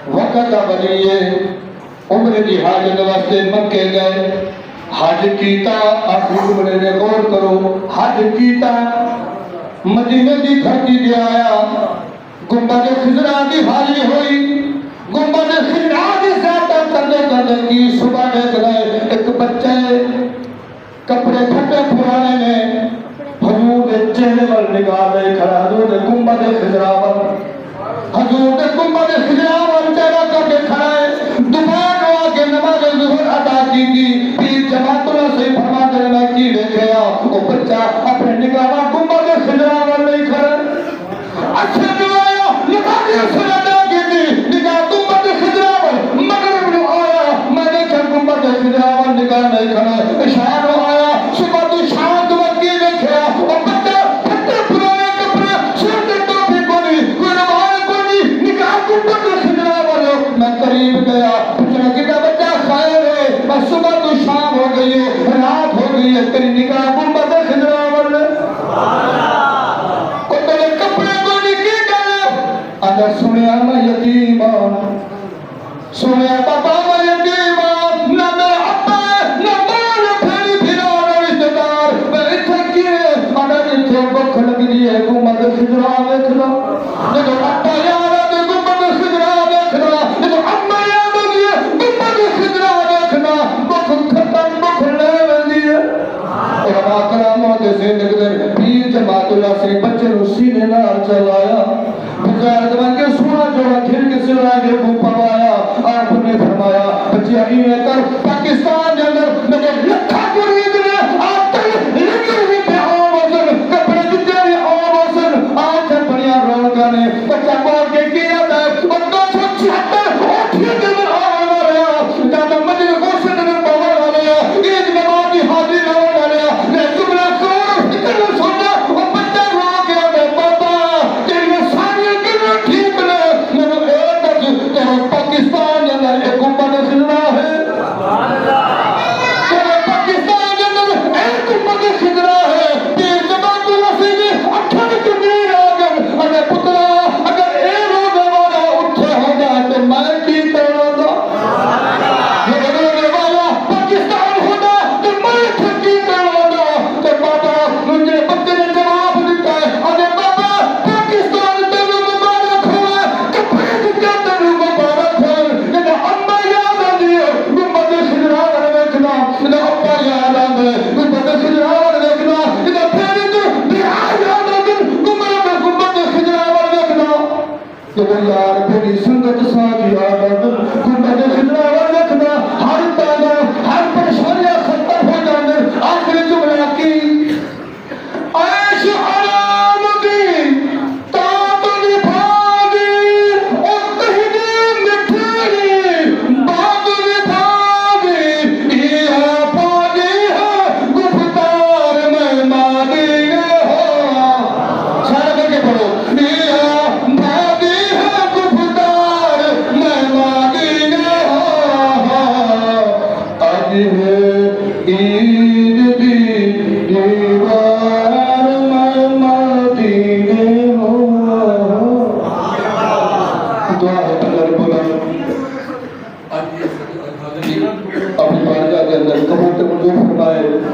وقت بنیے عمر دی حاجت واسطے مکے گئے حج کیتا آخری عمرے نے غور کرو حج کیتا مدینے دی دھرتی دے آیا گنبد خضرا دی حاضری ہوئی گنبد خضرا دی ساتھ کرنے کرنے کی صبح دیکھ گئے ایک بچے کپڑے پھٹے پرانے نے حضور دے چہرے پر نگاہ لے کھڑا حضور دے گنبد خضرا پر حضور دے گنبد خضرا پر چہرہ کر کے کھڑا ہے دوپہر کو آ کے نماز ظہر ادا کی تھی پیر جماعت اللہ سے فرما دے میں کی دیکھا وہ بچہ اپنے نگاہ گنبد خضرا پر نہیں کھڑا اچھا نوایا نماز ظہر ادا کی تھی نگاہ گنبد خضرا پر مغرب نے آیا میں دیکھا گنبد خضرا پر نگاہ نہیں کھڑا شام آیا صبح تو شام تو وقت کی دیکھا وہ بچہ پھٹے پرانے کپڑے سر دے ٹوپی کوئی کوئی نماز کوئی نگاہ گنبد خضرا پر میں قریب گیا پوچھنا کتا بچہ خیر ہے بس صبح تو شام ہو گئی ہے رات ہو گئی ہے تیری نگاہ گنبد خضرا پر کو تیرے کپڑے کو نکی کرے اگر سنیا میں یتیم سنیا بابا میں یتیم نہ میرا ابا نہ مال پھیری پھرا نہ رشتہ دار میں اتھے کیے اگر اتھے بکھ لگ دیئے گنبد خضرا دیکھنا لیکن ابا یارا دے گنبد خضرا دیکھنا لیکن اما یارا دیئے گنبد خضرا دیکھنا بکھ ختم بکھ لے دیئے علماء کراموں کے زندگ دے پیر جماعت اللہ سے بچے رسی نے نار چلایا بزرگ بن کے سونا جوڑا کھر کے سلائے گے کو پروایا آپ نے فرمایا بچے آئیے کر پاکستان جنگر میں لکھا مرید نے آپ تک لکھے ہوئی پہ آم حسن کپڑے جتے بھی آم حسن آج تک بڑیا روڑکا نے بچہ مار کے کیا تھا اور 276 اوٹھے دن آم رہا جاتا مجھے گوشت دن پاور آ رہا ایک نماز کی حاضری نہ آ رہا میں جملہ سور فکر میں سونا وہ بچہ رو گیا میں بابا تیرے ساریے کنے ٹھیک لے میں نے ایک تیرے پاکستان جنگر ایک گنبد خضرا ہے تیرے پاکستان جنگر ایک گنبد خضرا ہے تیر جماعت اللہ سے بھی اٹھن کنیر آگر اگر پترا اگر اے روزے والا اٹھے ہو جائے تو میں کی کرنا تھا یہ روزے والا پاکستان ہونا تو میں کی کرنا تھا تو بابا مجھے بچے نے جواب دیتا ہے ارے بابا پاکستان تیرے مبارک ہوئے کپڑے دکھا تیرے مبارک ہوئے لیکن اما یاد آدھئے گنبد خضرا دیکھنا لیکن ابا یاد آدھئے گنبد خضرا دیکھنا لیکن پھر تو بہار یاد آدھئے گنبد خضرا دیکھنا لیکن یار پھری سنگت ساتھ یاد آدھئے گنبد خضرا دیکھنا ہر پیدا ہر پریشانیاں ختم ہو جانے آخری جملہ کی عیش حرام دی تاب نبھاگی اور کہیں مٹھائی باب نبھاگی یہ پاگی ہے گفتار میں مادینے ہو سارے کر کے پڑھو یہ بابی ہے گفتار اپنی بارگاہ کے اندر قبول منظور فرمائے.